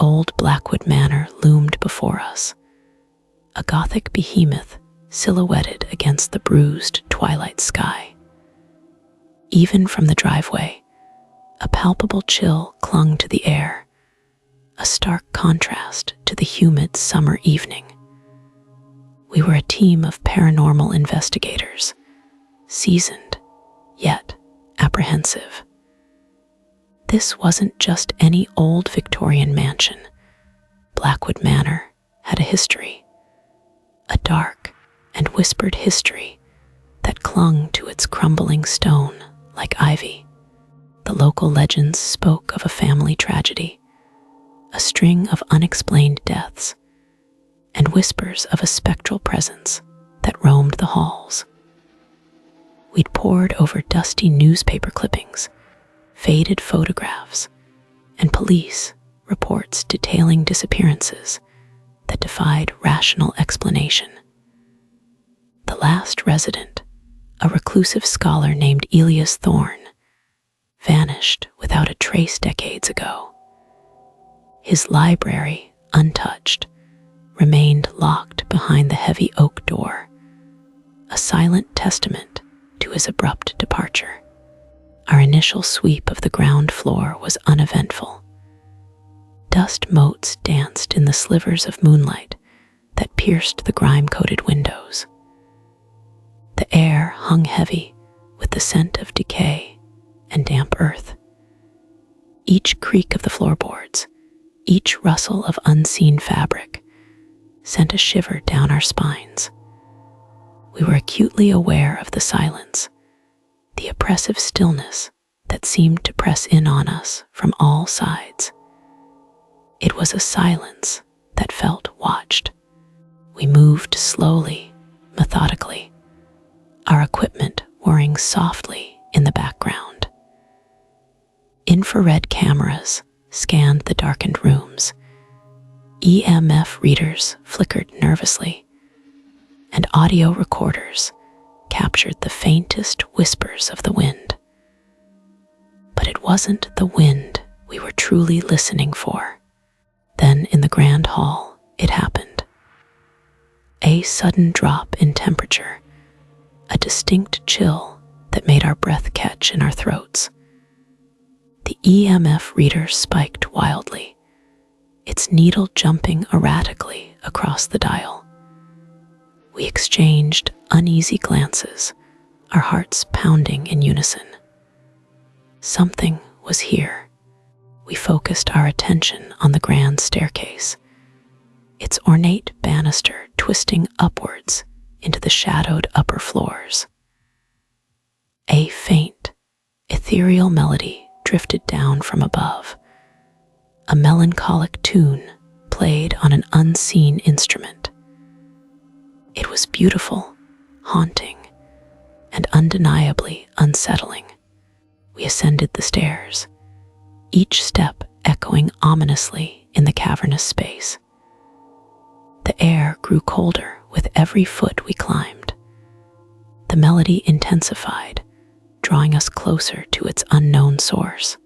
old Blackwood Manor loomed before us, a gothic behemoth silhouetted against the bruised twilight sky. Even from the driveway, a palpable chill clung to the air, a stark contrast to the humid summer evening. We were a team of paranormal investigators, seasoned, yet apprehensive. This wasn't just any old Victorian mansion. Blackwood Manor had a history, a dark and whispered history that clung to its crumbling stone like ivy. The local legends spoke of a family tragedy, a string of unexplained deaths, and whispers of a spectral presence that roamed the halls. We'd pored over dusty newspaper clippings, faded photographs, and police reports detailing disappearances that defied rational explanation. The last resident, a reclusive scholar named Elias Thorne, vanished without a trace decades ago. His library, untouched, remained locked behind the heavy oak door, a silent testament to his abrupt departure. Our initial sweep of the ground floor was uneventful. Dust motes danced in the slivers of moonlight that pierced the grime-coated windows. The air hung heavy with the scent of decay and damp earth. Each creak of the floorboards, each rustle of unseen fabric, sent a shiver down our spines. We were acutely aware of the silence, the oppressive stillness that seemed to press in on us from all sides. It was a silence that felt watched. We moved slowly, methodically, our equipment whirring softly in the background. Infrared cameras scanned the darkened rooms. EMF readers flickered nervously, and audio recorders captured the faintest whispers of the wind. But it wasn't the wind we were truly listening for. Then in the grand hall, it happened. A sudden drop in temperature, a distinct chill that made our breath catch in our throats. The EMF reader spiked wildly, its needle jumping erratically across the dial. We exchanged uneasy glances, our hearts pounding in unison. Something was here. We focused our attention on the grand staircase, its ornate banister twisting upwards into the shadowed upper floors. A faint, ethereal melody drifted down from above, a melancholic tune played on an unseen instrument. It was beautiful, haunting, and undeniably unsettling. We ascended the stairs, each step echoing ominously in the cavernous space. The air grew colder with every foot we climbed. The melody intensified, drawing us closer to its unknown source.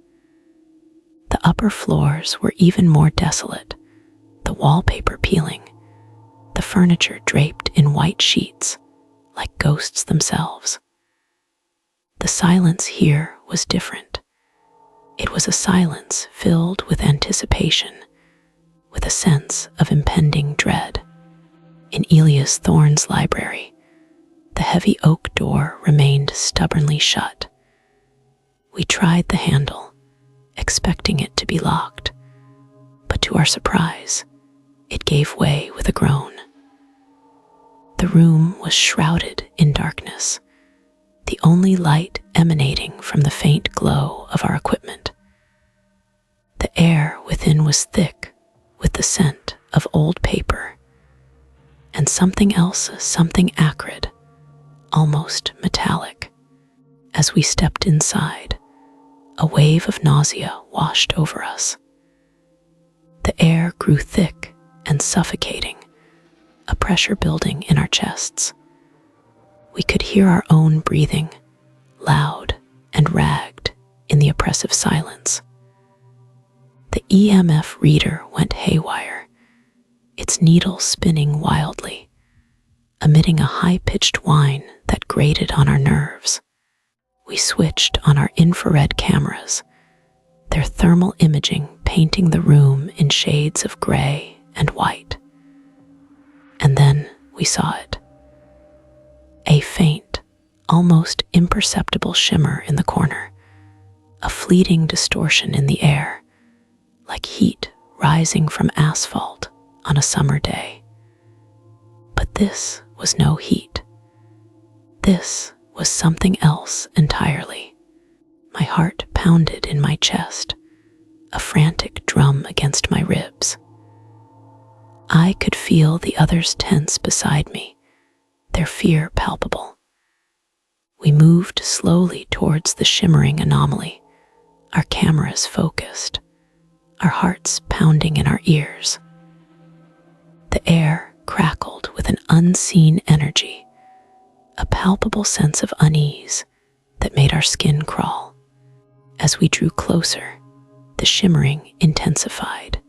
The upper floors were even more desolate, the wallpaper peeling, the furniture draped in white sheets, like ghosts themselves. The silence here was different. It was a silence filled with anticipation, with a sense of impending dread. In Elias Thorne's library, the heavy oak door remained stubbornly shut. We tried the handle, expecting it to be locked, but to our surprise, it gave way with a groan. The room was shrouded in darkness, the only light emanating from the faint glow of our equipment. The air within was thick with the scent of old paper, and something else, something acrid, almost metallic. As we stepped inside, a wave of nausea washed over us. The air grew thick and suffocating, a pressure building in our chests. We could hear our own breathing, loud and ragged in the oppressive silence. The The EMF reader went haywire, its needle spinning wildly, emitting a high-pitched whine that grated on our nerves. We switched on our infrared cameras, their thermal imaging painting the room in shades of gray and white. And then we saw it. A faint, almost imperceptible shimmer in the corner, a fleeting distortion in the air, like heat rising from asphalt on a summer day. But this was no heat. This was something else entirely. My heart pounded in my chest, a frantic drum against my ribs. I could feel the others tense beside me, their fear palpable. We moved slowly towards the shimmering anomaly, our cameras focused, our hearts pounding in our ears. The air crackled with an unseen energy, a palpable sense of unease that made our skin crawl. As we drew closer, the shimmering intensified.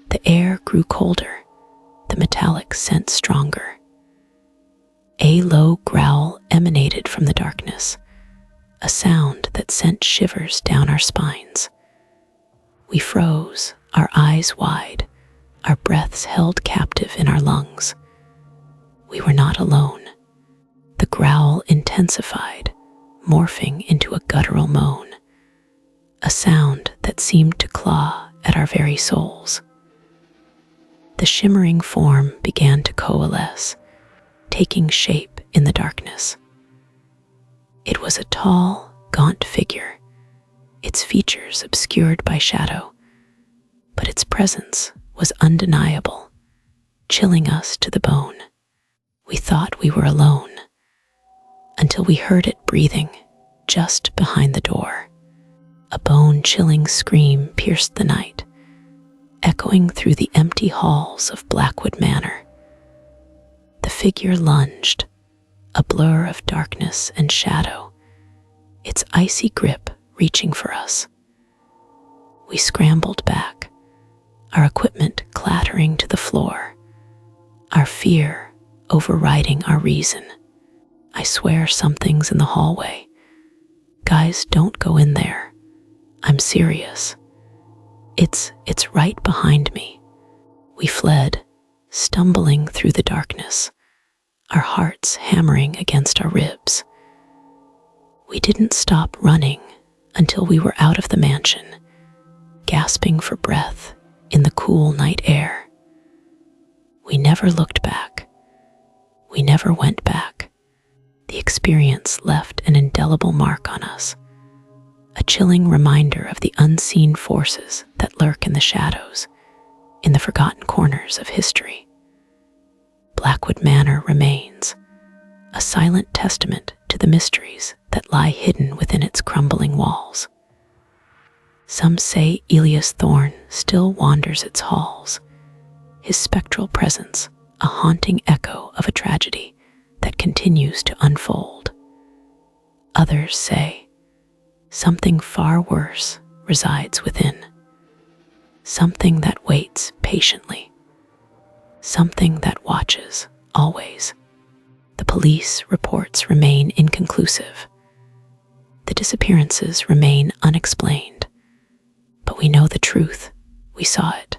The air grew colder, the metallic scent stronger. A low growl emanated from the darkness, a sound that sent shivers down our spines. We froze, our eyes wide, our breaths held captive in our lungs. We were not alone. The growl intensified, morphing into a guttural moan, a sound that seemed to claw at our very souls. The shimmering form began to coalesce, taking shape in the darkness. It was a tall, gaunt figure, its features obscured by shadow, but its presence was undeniable, chilling us to the bone. We thought we were alone, until we heard it breathing just behind the door. A bone-chilling scream pierced the night, echoing through the empty halls of Blackwood Manor. The figure lunged, a blur of darkness and shadow, its icy grip reaching for us. We scrambled back, our equipment clattering to the floor, our fear overriding our reason. I swear something's in the hallway. Guys, don't go in there. I'm serious. It's right behind me. We fled, stumbling through the darkness, our hearts hammering against our ribs. We didn't stop running until we were out of the mansion, gasping for breath in the cool night air. We never looked back. We never went back. The experience left an indelible mark on us, a chilling reminder of the unseen forces that lurk in the shadows, in the forgotten corners of history. Blackwood Manor remains, a silent testament to the mysteries that lie hidden within its crumbling walls. Some say Elias Thorne still wanders its halls, his spectral presence a haunting echo of a tragedy that continues to unfold. Others say something far worse resides within, something that waits patiently, something that watches always. The police reports remain inconclusive. The disappearances remain unexplained. But we know the truth. We saw it.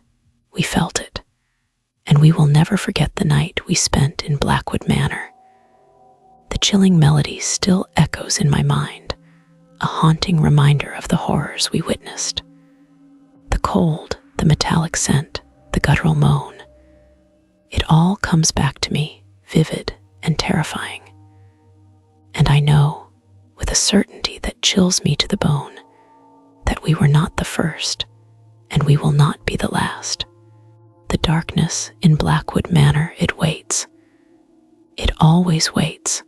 We felt it. And we will never forget the night we spent in Blackwood Manor. The chilling melody still echoes in my mind, a haunting reminder of the horrors we witnessed. The cold, the metallic scent, the guttural moan. It all comes back to me, vivid and terrifying. And I know, with a certainty that chills me to the bone, that we were not the first, and we will not be the last. The darkness in Blackwood Manor, it waits. It always waits,